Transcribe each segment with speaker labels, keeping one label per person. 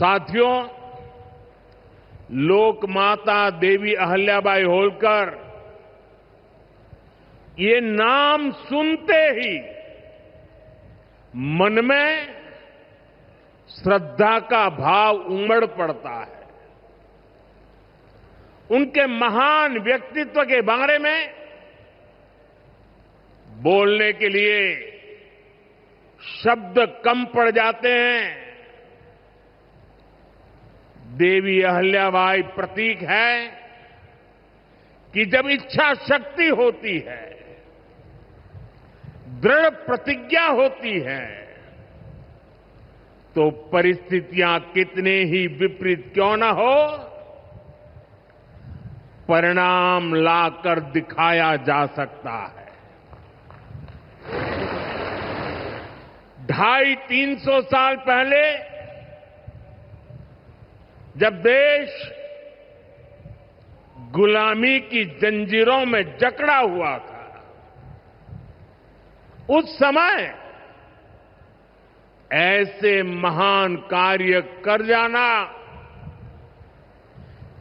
Speaker 1: साथियों, लोक माता देवी अहल्याबाई होलकर ये नाम सुनते ही मन में श्रद्धा का भाव उमड़ पड़ता है। उनके महान व्यक्तित्व के बारे में बोलने के लिए शब्द कम पड़ जाते हैं। देवी अहल्याबाई प्रतीक है कि जब इच्छा शक्ति होती है, दृढ़ प्रतिज्ञा होती है, तो परिस्थितियां कितने ही विपरीत क्यों न हो, परिणाम लाकर दिखाया जा सकता है। 250-300 साल पहले जब देश गुलामी की जंजीरों में जकड़ा हुआ था, उस समय ऐसे महान कार्य कर जाना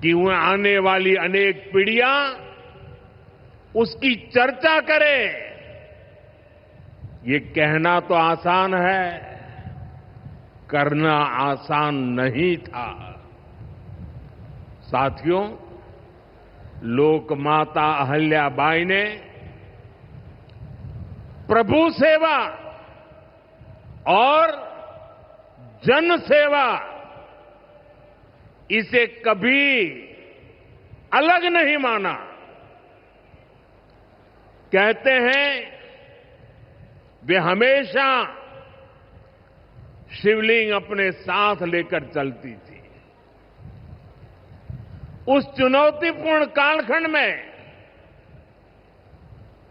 Speaker 1: कि वह आने वाली अनेक पीढ़ियां उसकी चर्चा करें, ये कहना तो आसान है, करना आसान नहीं था। साथियों, लोक माता अहल्याबाई ने प्रभु सेवा और जन सेवा इसे कभी अलग नहीं माना। कहते हैं वे हमेशा शिवलिंग अपने साथ लेकर चलती थी। उस चुनौतीपूर्ण कालखंड में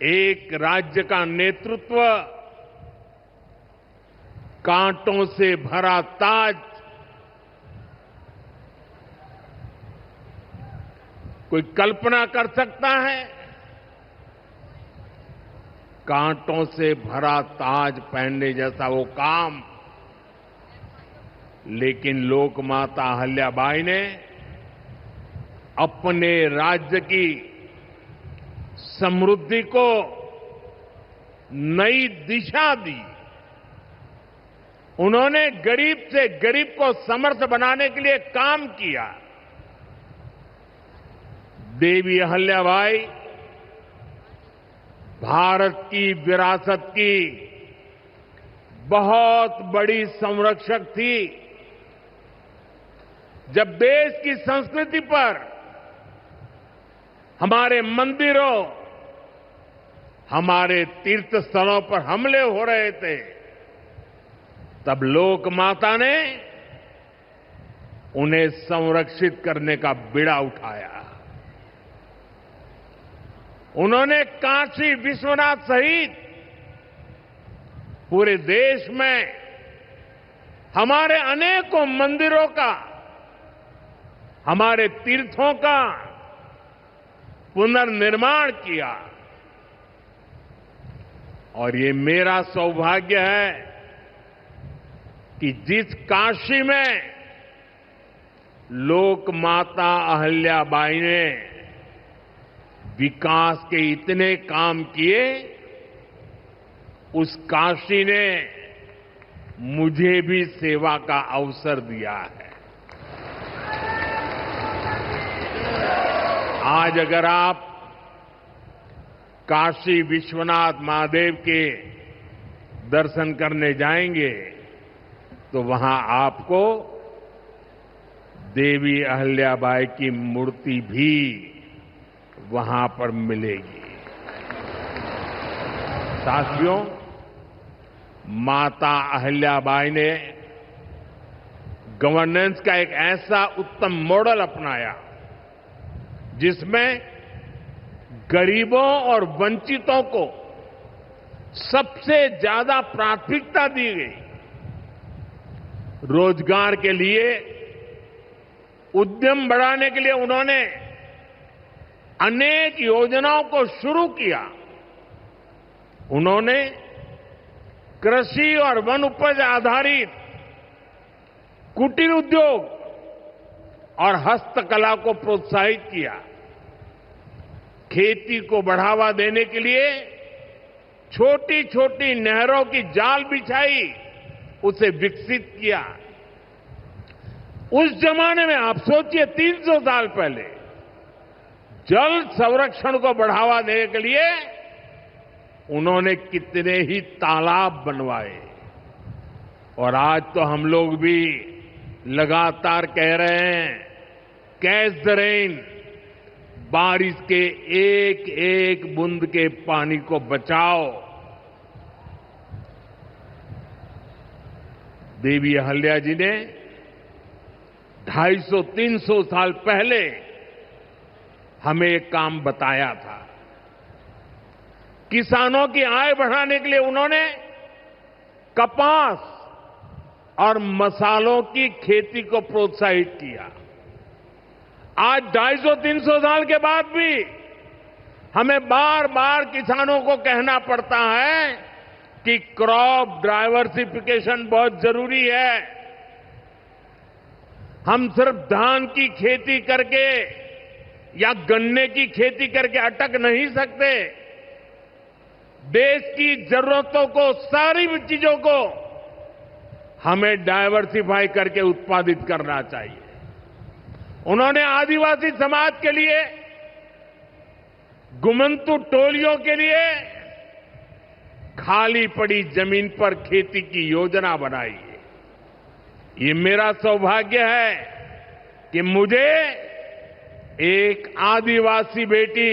Speaker 1: एक राज्य का नेतृत्व कांटों से भरा ताज कोई कल्पना कर सकता है? कांटों से भरा ताज पहनने जैसा वो काम, लेकिन लोक माता अहल्याबाई ने अपने राज्य की समृद्धि को नई दिशा दी। उन्होंने गरीब से गरीब को समर्थ बनाने के लिए काम किया। देवी अहल्याबाई भारत की विरासत की बहुत बड़ी संरक्षक थी। जब देश की संस्कृति पर, हमारे मंदिरों, हमारे तीर्थ स्थलों पर हमले हो रहे थे, तब लोक माता ने उन्हें संरक्षित करने का बीड़ा उठाया। उन्होंने काशी विश्वनाथ सहित पूरे देश में हमारे अनेकों मंदिरों का, हमारे तीर्थों का पुनर्निर्माण किया। और ये मेरा सौभाग्य है कि जिस काशी में लोक माता अहल्याबाई ने विकास के इतने काम किए, उस काशी ने मुझे भी सेवा का अवसर दिया है। आज अगर आप काशी विश्वनाथ महादेव के दर्शन करने जाएंगे तो वहां आपको देवी अहल्याबाई की मूर्ति भी वहां पर मिलेगी। साथियों, माता अहल्याबाई ने गवर्नेंस का एक ऐसा उत्तम मॉडल अपनाया जिसमें गरीबों और वंचितों को सबसे ज्यादा प्राथमिकता दी गई। रोजगार के लिए, उद्यम बढ़ाने के लिए उन्होंने अनेक योजनाओं को शुरू किया। उन्होंने कृषि और वन उपज आधारित कुटीर उद्योग और हस्तकला को प्रोत्साहित किया। खेती को बढ़ावा देने के लिए छोटी छोटी नहरों की जाल बिछाई, उसे विकसित किया। उस जमाने में आप सोचिए 300 साल पहले जल संरक्षण को बढ़ावा देने के लिए उन्होंने कितने ही तालाब बनवाए। और आज तो हम लोग भी लगातार कह रहे हैं, कैच द रेन, बारिश के एक एक बूंद के पानी को बचाओ। देवी अहल्या जी ने 250-300 साल पहले हमें एक काम बताया था। किसानों की आय बढ़ाने के लिए उन्होंने कपास और मसालों की खेती को प्रोत्साहित किया। आज 250-300 साल के बाद भी हमें बार बार किसानों को कहना पड़ता है कि क्रॉप डाइवर्सिफिकेशन बहुत जरूरी है। हम सिर्फ धान की खेती करके या गन्ने की खेती करके अटक नहीं सकते। देश की जरूरतों को, सारी चीजों को हमें डाइवर्सिफाई करके उत्पादित करना चाहिए। उन्होंने आदिवासी समाज के लिए, गुमंतु टोलियों के लिए खाली पड़ी जमीन पर खेती की योजना बनाई है। ये मेरा सौभाग्य है कि मुझे एक आदिवासी बेटी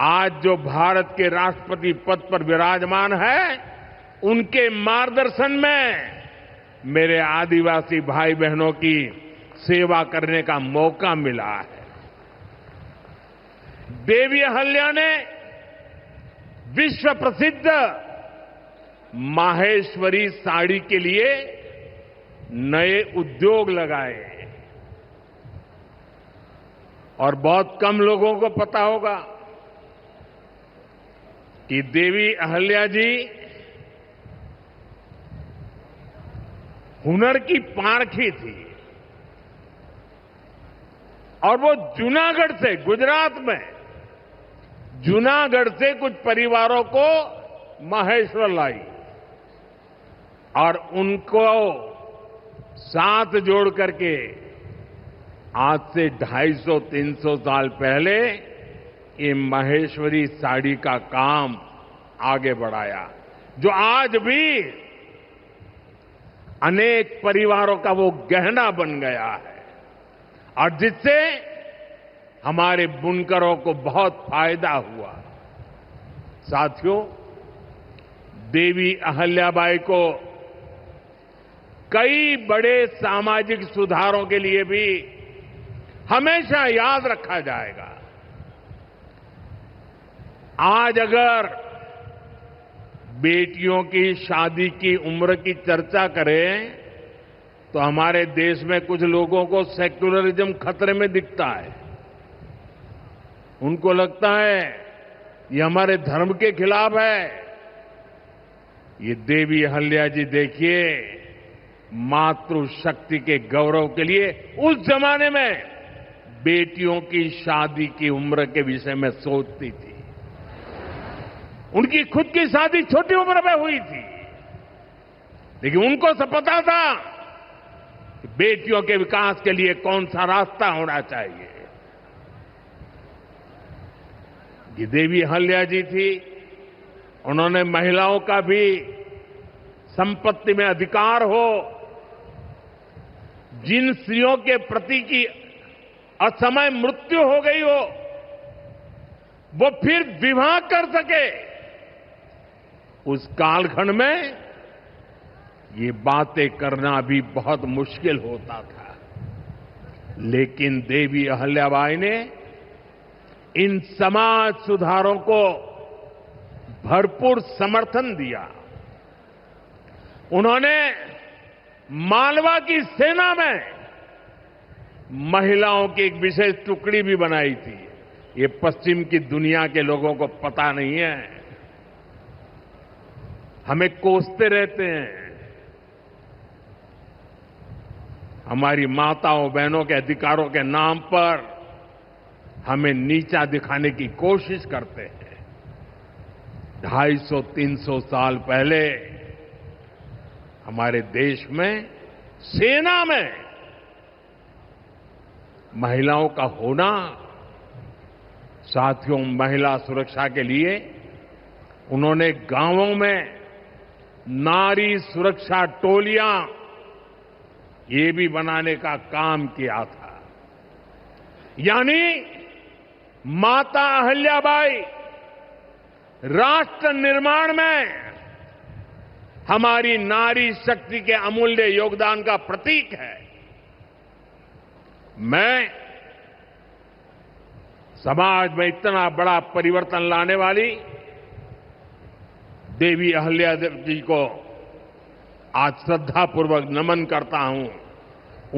Speaker 1: आज जो भारत के राष्ट्रपति पद पर विराजमान है, उनके मार्गदर्शन में मेरे आदिवासी भाई बहनों की सेवा करने का मौका मिला है। देवी अहल्या ने विश्व प्रसिद्ध माहेश्वरी साड़ी के लिए नए उद्योग लगाए। और बहुत कम लोगों को पता होगा कि देवी अहल्या जी हुनर की पारखी थी। और वो जूनागढ़ से, गुजरात में जूनागढ़ से कुछ परिवारों को माहेश्वर लाई और उनको साथ जोड़ करके आज से 250-300 साल पहले ये माहेश्वरी साड़ी का काम आगे बढ़ाया, जो आज भी अनेक परिवारों का वो गहना बन गया है और जिससे हमारे बुनकरों को बहुत फायदा हुआ। साथियों, देवी अहल्याबाई को कई बड़े सामाजिक सुधारों के लिए भी हमेशा याद रखा जाएगा। आज अगर बेटियों की शादी की उम्र की चर्चा करें तो हमारे देश में कुछ लोगों को सेक्युलरिज्म खतरे में दिखता है। उनको लगता है ये हमारे धर्म के खिलाफ है। ये देवी अहल्या जी देखिए, मातृशक्ति के गौरव के लिए उस जमाने में बेटियों की शादी की उम्र के विषय में सोचती थी। उनकी खुद की शादी छोटी उम्र में हुई थी, लेकिन उनको सब पता था कि बेटियों के विकास के लिए कौन सा रास्ता होना चाहिए। ये देवी अहल्या जी थी, उन्होंने महिलाओं का भी संपत्ति में अधिकार हो, जिन स्त्रियों के प्रति की असमय मृत्यु हो गई हो वो फिर विवाह कर सके। उस कालखंड में ये बातें करना भी बहुत मुश्किल होता था, लेकिन देवी अहल्याबाई ने इन समाज सुधारों को भरपूर समर्थन दिया। उन्होंने मालवा की सेना में महिलाओं की एक विशेष टुकड़ी भी बनाई थी। ये पश्चिम की दुनिया के लोगों को पता नहीं है, हमें कोसते रहते हैं। हमारी माताओं बहनों के अधिकारों के नाम पर हमें नीचा दिखाने की कोशिश करते हैं। 250-300 साल पहले हमारे देश में सेना में महिलाओं का होना, साथियों, महिला सुरक्षा के लिए उन्होंने गांवों में नारी सुरक्षा टोलियां ये भी बनाने का काम किया था। यानी माता अहिल्याबाई राष्ट्र निर्माण में हमारी नारी शक्ति के अमूल्य योगदान का प्रतीक है। मैं समाज में इतना बड़ा परिवर्तन लाने वाली देवी अहिल्यादेवी जी को आज श्रद्धापूर्वक नमन करता हूं,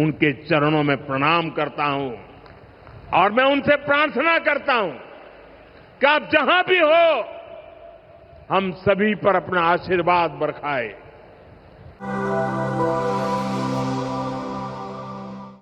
Speaker 1: उनके चरणों में प्रणाम करता हूं और मैं उनसे प्रार्थना करता हूं कि आप जहां भी हो, हम सभी पर अपना आशीर्वाद बरसाएं।